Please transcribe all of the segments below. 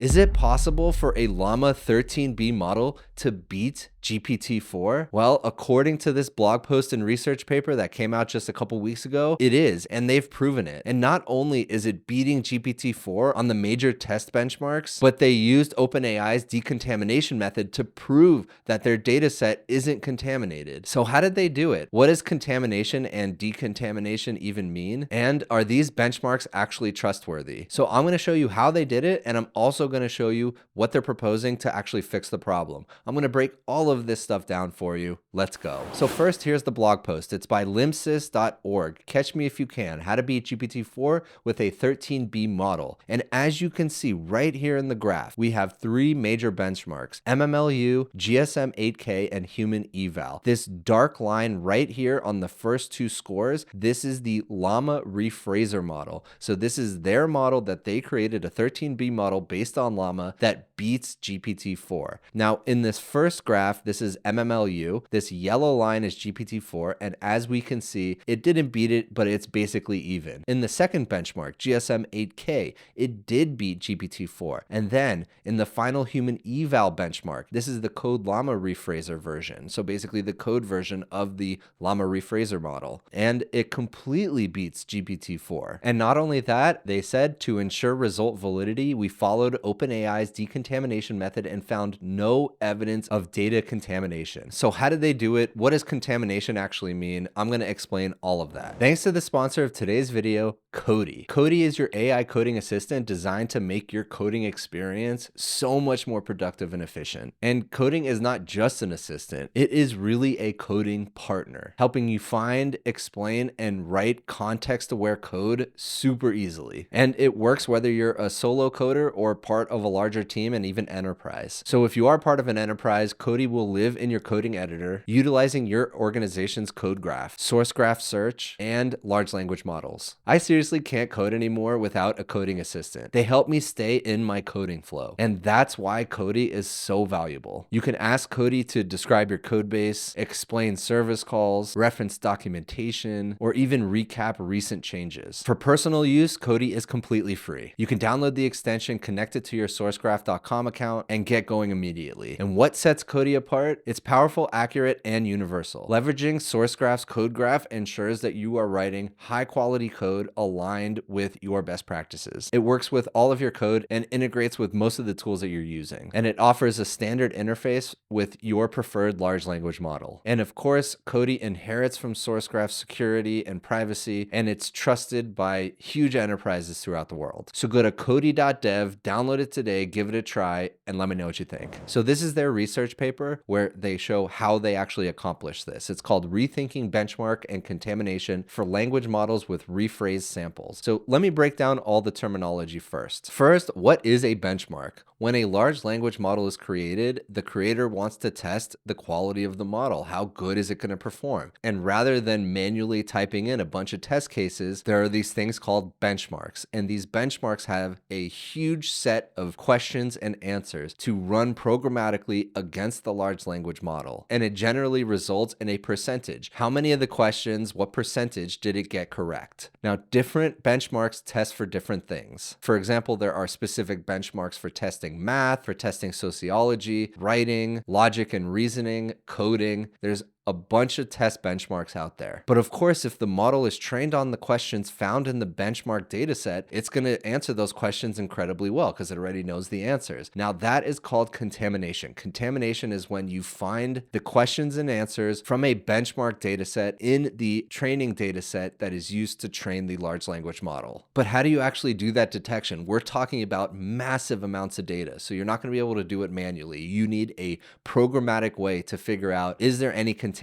Is it possible for a LLaMA 13b model to beat GPT-4? Well, according to this blog post and research paper that came out just a couple weeks ago, it is, and they've proven it. And not only is it beating GPT-4 on the major test benchmarks, but they used OpenAI's decontamination method to prove that their data set isn't contaminated. So how did they do it? What does contamination and decontamination even mean? And are these benchmarks actually trustworthy? So I'm going to show you how they did it, and I'm also going to show you what they're proposing to actually fix the problem. I'm going to break all of this stuff down for you. Let's go. So first, here's the blog post. It's by limsys.org. Catch me if you can. How to beat GPT-4 with a 13b model. And as you can see right here in the graph, we have three major benchmarks: MMLU, GSM-8K, and human eval. This dark line right here on the first two scores, this is the LLaMA rephraser model. So this is their model that they created, a 13b model based on LLaMA that beats GPT-4. Now, in this first graph, this is MMLU. This yellow line is GPT-4, and as we can see, it didn't beat it, but it's basically even. In the second benchmark, GSM-8K, it did beat GPT-4. And then in the final human eval benchmark, this is the code LLaMA rephraser version. So basically the code version of the LLaMA rephraser model. And it completely beats GPT-4. And not only that, they said to ensure result validity, we followed OpenAI's decontamination method and found no evidence of data contamination. So how did they do it? What does contamination actually mean? I'm going to explain all of that. Thanks to the sponsor of today's video, Cody. Cody is your AI coding assistant designed to make your coding experience so much more productive and efficient. And coding is not just an assistant, it is really a coding partner, helping you find, explain, and write context-aware code super easily. And it works whether you're a solo coder or part of a larger team and even enterprise. So if you are part of an enterprise, Cody will live in your coding editor, utilizing your organization's code graph, source graph search, and large language models. I seriously can't code anymore without a coding assistant. They help me stay in my coding flow. And that's why Cody is so valuable. You can ask Cody to describe your code base, explain service calls, reference documentation, or even recap recent changes. For personal use, Cody is completely free. You can download the extension, connect it to your sourcegraph.com account, and get going immediately. And what sets Cody apart? It's powerful, accurate, and universal. Leveraging SourceGraph's code graph ensures that you are writing high-quality code aligned with your best practices. It works with all of your code and integrates with most of the tools that you're using. And it offers a standard interface with your preferred large language model. And of course, Cody inherits from SourceGraph's security and privacy, and it's trusted by huge enterprises throughout the world. So go to cody.dev, download it today, give it a try, and let me know what you think. So this is their research paper where they show how they actually accomplish this. It's called Rethinking Benchmark and Contamination for Language Models with Rephrased Samples. So let me break down all the terminology first. First, what is a benchmark? When a large language model is created, the creator wants to test the quality of the model. How good is it going to perform? And rather than manually typing in a bunch of test cases, there are these things called benchmarks. And these benchmarks have a huge set of questions and answers to run programmatically against the large language model. And it generally results in a percentage. How many of the questions, what percentage did it get correct? Now, different benchmarks test for different things. For example, there are specific benchmarks for testing math, for testing sociology, writing, logic and reasoning, coding. There's a bunch of test benchmarks out there. But of course, if the model is trained on the questions found in the benchmark data set, it's going to answer those questions incredibly well because it already knows the answers. Now, that is called contamination. Contamination is when you find the questions and answers from a benchmark data set in the training data set that is used to train the large language model. But how do you actually do that detection? We're talking about massive amounts of data, so you're not going to be able to do it manually. You need a programmatic way to figure out, is there any contamination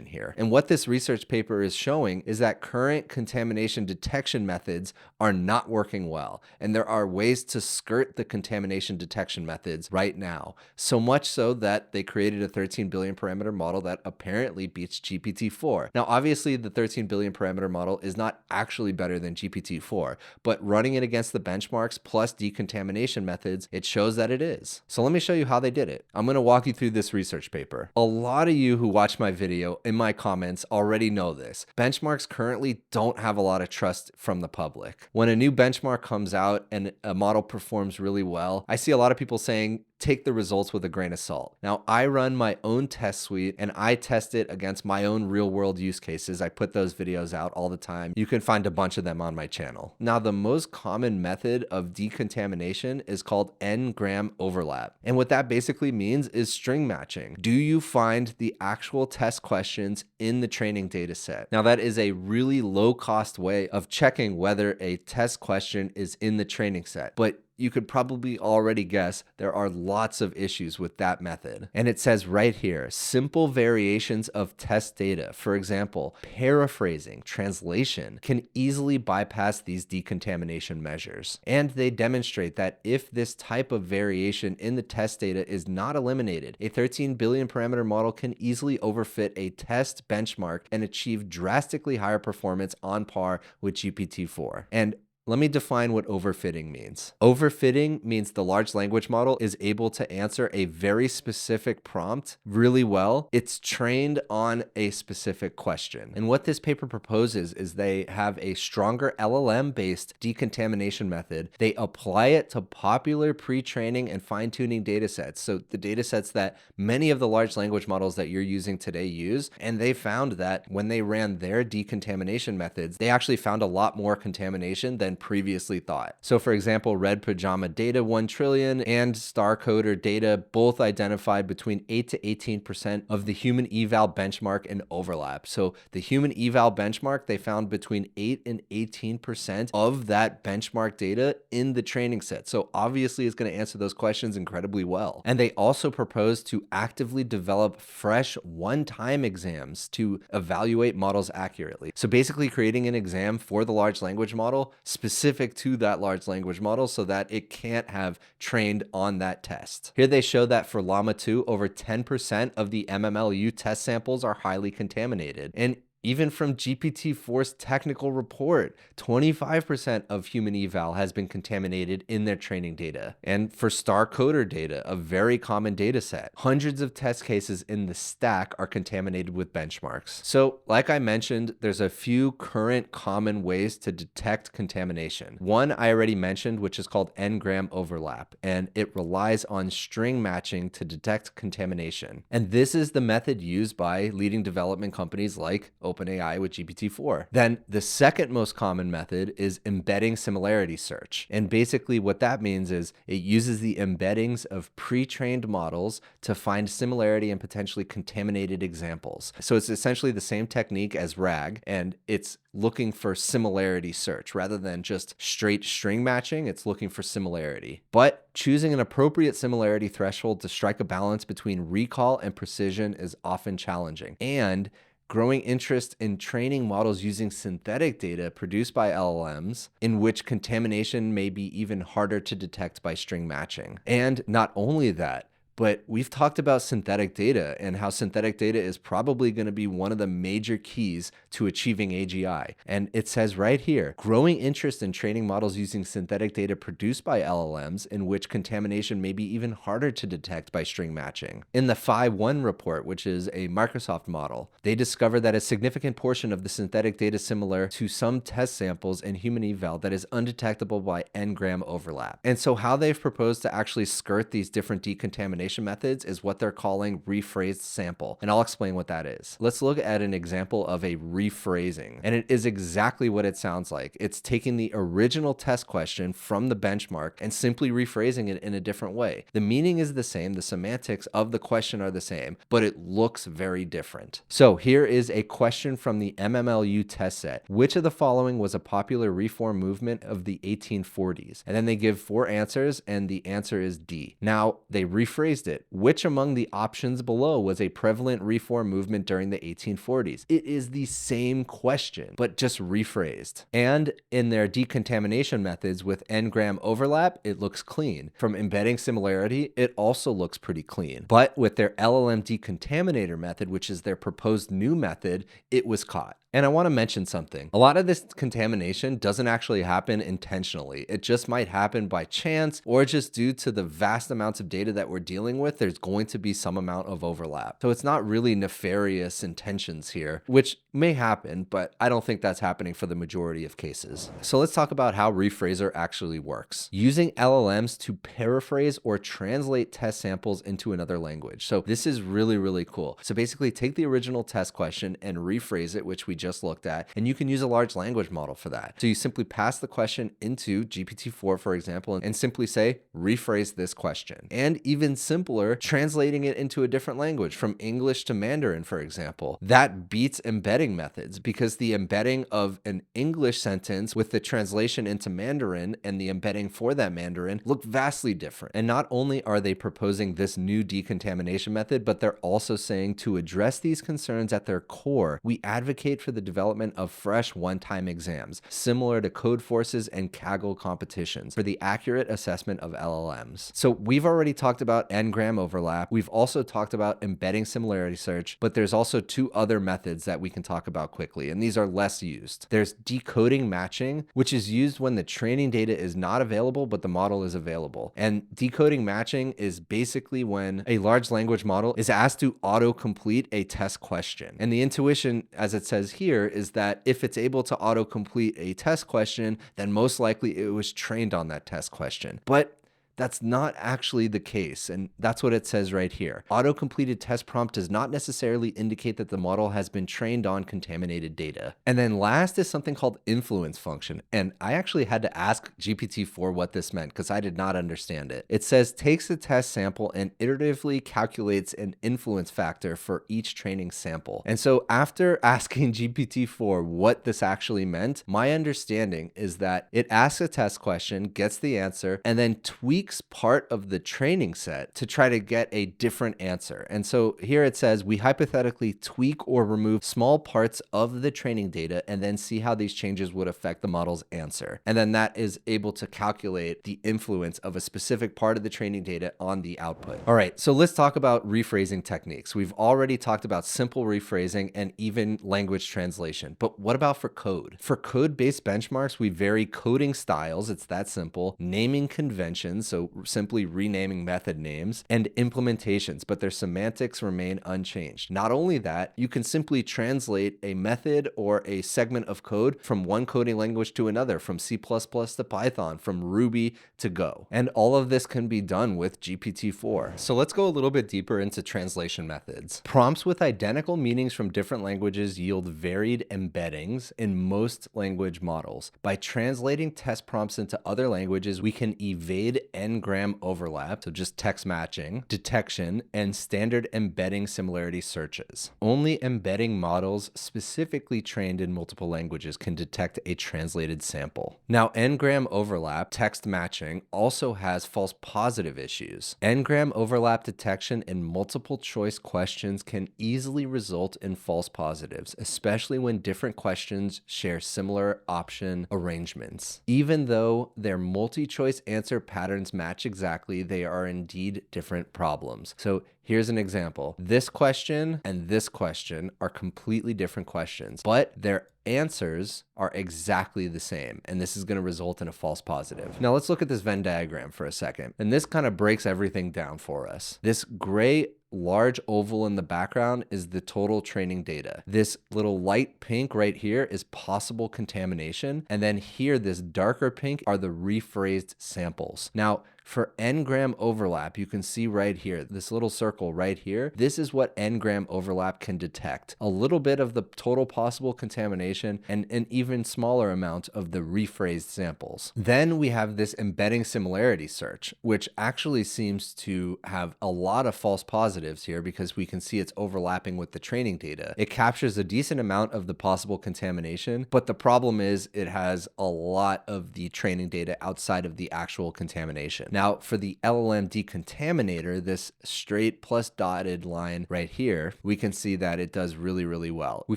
here? And what this research paper is showing is that current contamination detection methods are not working well. And there are ways to skirt the contamination detection methods right now. So much so that they created a 13 billion parameter model that apparently beats GPT-4. Now, obviously, the 13 billion parameter model is not actually better than GPT-4, but running it against the benchmarks plus decontamination methods, it shows that it is. So let me show you how they did it. I'm going to walk you through this research paper. A lot of you who watch my my video, in my comments, already know this. Benchmarks currently don't have a lot of trust from the public. When a new benchmark comes out and a model performs really well, I see a lot of people saying, take the results with a grain of salt. Now, I run my own test suite and I test it against my own real world use cases. I put those videos out all the time. You can find a bunch of them on my channel. Now, the most common method of decontamination is called n-gram overlap. And what that basically means is string matching. Do you find the actual test questions in the training data set? Now, that is a really low cost way of checking whether a test question is in the training set. But you could probably already guess there are lots of issues with that method. And it says right here, simple variations of test data, for example, paraphrasing, translation, can easily bypass these decontamination measures. And they demonstrate that if this type of variation in the test data is not eliminated, a 13 billion parameter model can easily overfit a test benchmark and achieve drastically higher performance on par with GPT-4. And let me define what overfitting means. Overfitting means the large language model is able to answer a very specific prompt really well. It's trained on a specific question. And what this paper proposes is they have a stronger LLM-based decontamination method. They apply it to popular pre-training and fine-tuning data sets. So the data sets that many of the large language models that you're using today use. And they found that when they ran their decontamination methods, they actually found a lot more contamination than previously thought. So for example, Red Pajama Data 1 trillion and StarCoder Data both identified between 8 to 18% of the human eval benchmark in overlap. So the human eval benchmark, they found between 8 and 18% of that benchmark data in the training set. So obviously it's going to answer those questions incredibly well. And they also proposed to actively develop fresh one-time exams to evaluate models accurately. So basically creating an exam for the large language model specific to that large language model so that it can't have trained on that test. Here they show that for LLaMA 2, over 10% of the MMLU test samples are highly contaminated. And even from GPT-4's technical report, 25% of human eval has been contaminated in their training data. And for StarCoder Data, a very common data set, hundreds of test cases in the stack are contaminated with benchmarks. So like I mentioned, there's a few current common ways to detect contamination. One I already mentioned, which is called n-gram overlap, and it relies on string matching to detect contamination. And this is the method used by leading development companies like OpenAI with GPT-4. Then the second most common method is embedding similarity search. And basically what that means is it uses the embeddings of pre-trained models to find similarity and potentially contaminated examples. So it's essentially the same technique as RAG, and it's looking for similarity search rather than just straight string matching. It's looking for similarity. But choosing an appropriate similarity threshold to strike a balance between recall and precision is often challenging. And growing interest in training models using synthetic data produced by LLMs, in which contamination may be even harder to detect by string matching. And not only that, but we've talked about synthetic data and how synthetic data is probably going to be one of the major keys to achieving AGI. And it says right here, growing interest in training models using synthetic data produced by LLMs in which contamination may be even harder to detect by string matching. In the Phi-1 report, which is a Microsoft model, they discovered that a significant portion of the synthetic data similar to some test samples in human eval that is undetectable by n-gram overlap. And so how they've proposed to actually skirt these different decontamination methods is what they're calling rephrased sample. And I'll explain what that is. Let's look at an example of a rephrasing. And it is exactly what it sounds like. It's taking the original test question from the benchmark and simply rephrasing it in a different way. The meaning is the same, the semantics of the question are the same, but it looks very different. So here is a question from the MMLU test set. Which of the following was a popular reform movement of the 1840s? And then they give 4 answers, and the answer is D. Now, they rephrased it. Which among the options below was a prevalent reform movement during the 1840s? It is the same question, but just rephrased. And in their decontamination methods with n-gram overlap, it looks clean. From embedding similarity, it also looks pretty clean. But with their LLM decontaminator method, which is their proposed new method, it was caught. And I want to mention something. A lot of this contamination doesn't actually happen intentionally. It just might happen by chance or just due to the vast amounts of data that we're dealing with. There's going to be some amount of overlap. So it's not really nefarious intentions here, which may happen, but I don't think that's happening for the majority of cases. So let's talk about how Rephraser actually works. Using LLMs to paraphrase or translate test samples into another language. So this is really, really cool. So basically take the original test question and rephrase it, which we just looked at, and you can use a large language model for that. So you simply pass the question into GPT-4, for example, and simply say, rephrase this question. And even simpler, translating it into a different language from English to Mandarin, for example. That beats embedding methods because the embedding of an English sentence with the translation into Mandarin and the embedding for that Mandarin look vastly different. And not only are they proposing this new decontamination method, but they're also saying to address these concerns at their core, we advocate for the development of fresh one-time exams, similar to Codeforce's and Kaggle competitions, for the accurate assessment of LLMs. So we've already talked about n-gram overlap. We've also talked about embedding similarity search, but there's also two other methods that we can talk about quickly, and these are less used. There's decoding matching, which is used when the training data is not available, but the model is available. And decoding matching is basically when a large language model is asked to auto-complete a test question. And the intuition, as it says here, is that if it's able to auto-complete a test question, then most likely it was trained on that test question. But that's not actually the case, and that's what it says right here. Auto-completed test prompt does not necessarily indicate that the model has been trained on contaminated data. And then last is something called influence function, and I actually had to ask GPT-4 what this meant because I did not understand it. It says takes the test sample and iteratively calculates an influence factor for each training sample. And so after asking GPT-4 what this actually meant, my understanding is that it asks a test question, gets the answer, and then tweaks part of the training set to try to get a different answer. And so here it says we hypothetically tweak or remove small parts of the training data and then see how these changes would affect the model's answer. And then that is able to calculate the influence of a specific part of the training data on the output. All right, so let's talk about rephrasing techniques. We've already talked about simple rephrasing and even language translation, but what about for code? For code-based benchmarks, we vary coding styles, it's that simple, naming conventions, so simply renaming method names, and implementations, but their semantics remain unchanged. Not only that, you can simply translate a method or a segment of code from one coding language to another, from C++ to Python, from Ruby to Go. And all of this can be done with GPT-4. So let's go a little bit deeper into translation methods. Prompts with identical meanings from different languages yield varied embeddings in most language models. By translating test prompts into other languages, we can evade n-gram overlap, so just text matching, detection, and standard embedding similarity searches. Only embedding models specifically trained in multiple languages can detect a translated sample. Now, n-gram overlap, text matching, also has false positive issues. N-gram overlap detection in multiple choice questions can easily result in false positives, especially when different questions share similar option arrangements. Even though their multi-choice answer patterns match exactly, they are indeed different problems. So here's an example. This question and this question are completely different questions, but their answers are exactly the same, and this is going to result in a false positive. Now let's look at this Venn diagram for a second, and this kind of breaks everything down for us. This gray large oval in the background is the total training data. This little light pink right here is possible contamination, and then here this darker pink are the rephrased samples. Now for n-gram overlap, you can see right here, this little circle right here, this is what n-gram overlap can detect. A little bit of the total possible contamination and an even smaller amount of the rephrased samples. Then we have this embedding similarity search, which actually seems to have a lot of false positives here because we can see it's overlapping with the training data. It captures a decent amount of the possible contamination, but the problem is it has a lot of the training data outside of the actual contamination. Now, for the LLM decontaminator, this straight plus dotted line right here, we can see that it does really, really well. We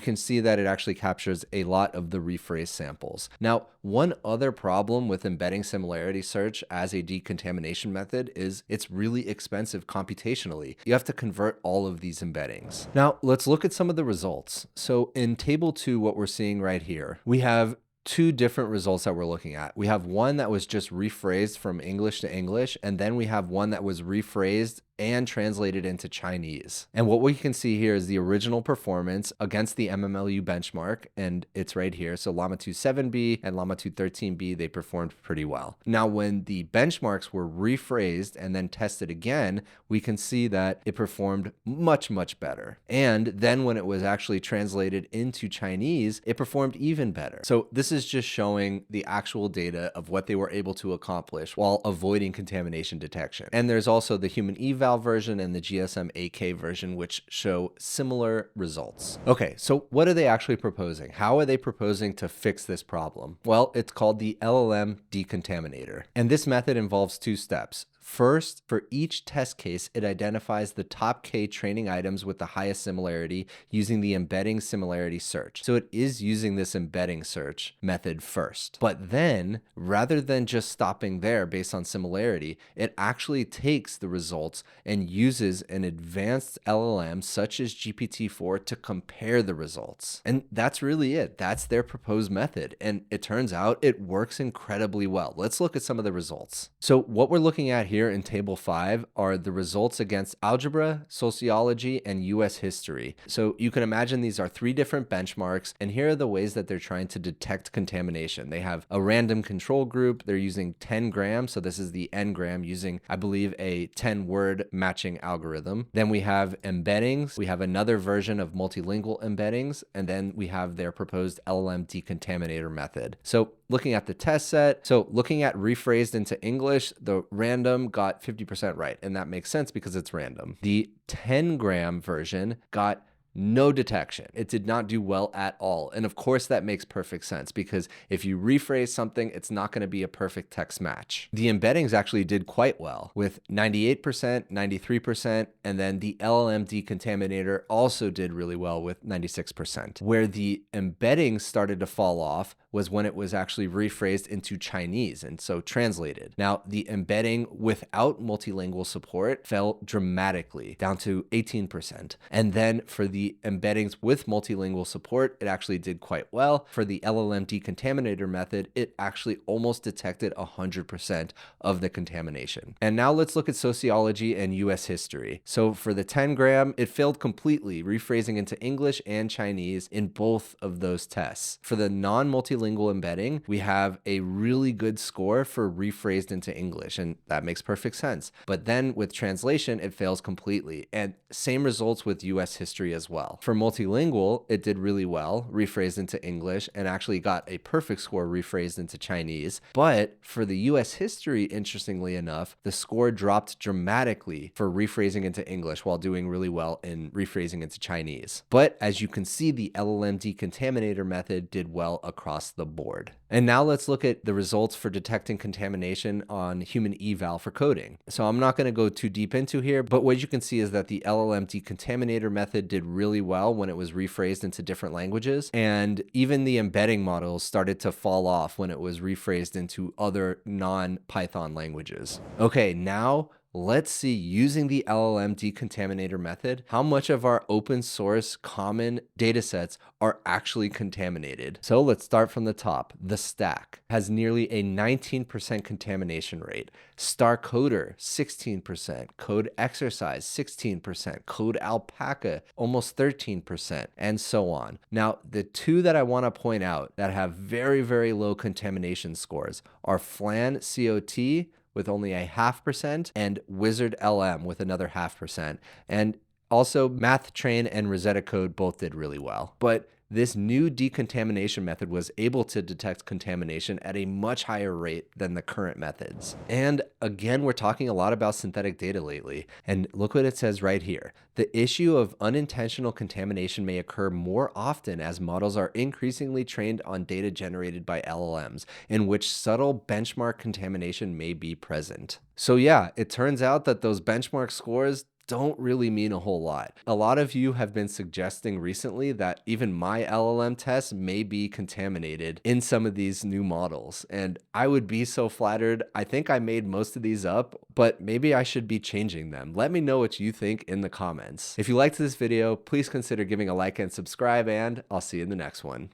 can see that it actually captures a lot of the rephrase samples. Now, one other problem with embedding similarity search as a decontamination method is it's really expensive computationally. You have to convert all of these embeddings. Now, let's look at some of the results. So in table 2, what we're seeing right here, we have two different results that we're looking at. We have one that was just rephrased from English to English, and then we have one that was rephrased and translated into Chinese. And what we can see here is the original performance against the MMLU benchmark, and it's right here. So LLaMA 13b and LLaMA 13b, they performed pretty well. Now, when the benchmarks were rephrased and then tested again, we can see that it performed much, much better. And then when it was actually translated into Chinese, it performed even better. So this is just showing the actual data of what they were able to accomplish while avoiding contamination detection. And there's also the human eval version and the GSM AK version, which show similar results. Okay, so what are they actually proposing? How are they proposing to fix this problem? Well, it's called the LLM decontaminator. And this method involves two steps. First, for each test case, it identifies the top K training items with the highest similarity using the embedding similarity search. So it is using this embedding search method first. But then, rather than just stopping there based on similarity, it actually takes the results and uses an advanced LLM such as GPT-4 to compare the results. And that's really it. That's their proposed method. And it turns out it works incredibly well. Let's look at some of the results. So what we're looking at here in table 5 are the results against algebra, sociology, and US history. So you can imagine these are 3 different benchmarks, and here are the ways that they're trying to detect contamination. They have a random control group. They're using 10 grams. So this is the n-gram using, I believe, a 10-word matching algorithm. Then we have embeddings. We have another version of multilingual embeddings, and then we have their proposed LLM decontaminator method. So looking at the test set, so looking at rephrased into English, the random got 50% right, and that makes sense because it's random. The 10-gram version got no detection. It did not do well at all. And of course, that makes perfect sense because if you rephrase something, it's not going to be a perfect text match. The embeddings actually did quite well with 98%, 93%, and then the LLM decontaminator also did really well with 96%. Where the embeddings started to fall off was when it was actually rephrased into Chinese and so translated. Now, the embedding without multilingual support fell dramatically down to 18%. And then for the embeddings with multilingual support, it actually did quite well. For the LLM decontaminator method, it actually almost detected 100% of the contamination. And now let's look at sociology and US history. So for the 10 gram, it failed completely, rephrasing into English and Chinese in both of those tests. For the non-multilingual embedding, we have a really good score for rephrased into English, and that makes perfect sense. But then with translation, it fails completely. And same results with US history as well. For multilingual, it did really well, rephrased into English, and actually got a perfect score rephrased into Chinese. But for the US history, interestingly enough, the score dropped dramatically for rephrasing into English while doing really well in rephrasing into Chinese. But as you can see, the LLM decontaminator method did well across the board. And now let's look at the results for detecting contamination on human eval for coding. So I'm not going to go too deep into here, but what you can see is that the LLM decontaminator method did really well when it was rephrased into different languages. And even the embedding models started to fall off when it was rephrased into other non-Python languages. Okay, now let's see, using the LLM decontaminator method, how much of our open source common data sets are actually contaminated. So let's start from the top. The stack has nearly a 19% contamination rate. Star Coder, 16%. Code Exercise, 16%. Code Alpaca, almost 13%, and so on. Now, the two that I want to point out that have very, very low contamination scores are Flan COT, with only a 0.5%, and Wizard LM with another 0.5%. And also Math Train and Rosetta Code both did really well. But this new decontamination method was able to detect contamination at a much higher rate than the current methods. And again, we're talking a lot about synthetic data lately. And look what it says right here. The issue of unintentional contamination may occur more often as models are increasingly trained on data generated by LLMs, in which subtle benchmark contamination may be present. So yeah, it turns out that those benchmark scores don't really mean a whole lot. A lot of you have been suggesting recently that even my LLM tests may be contaminated in some of these new models, and I would be so flattered. I think I made most of these up, but maybe I should be changing them. Let me know what you think in the comments. If you liked this video, please consider giving a like and subscribe, and I'll see you in the next one.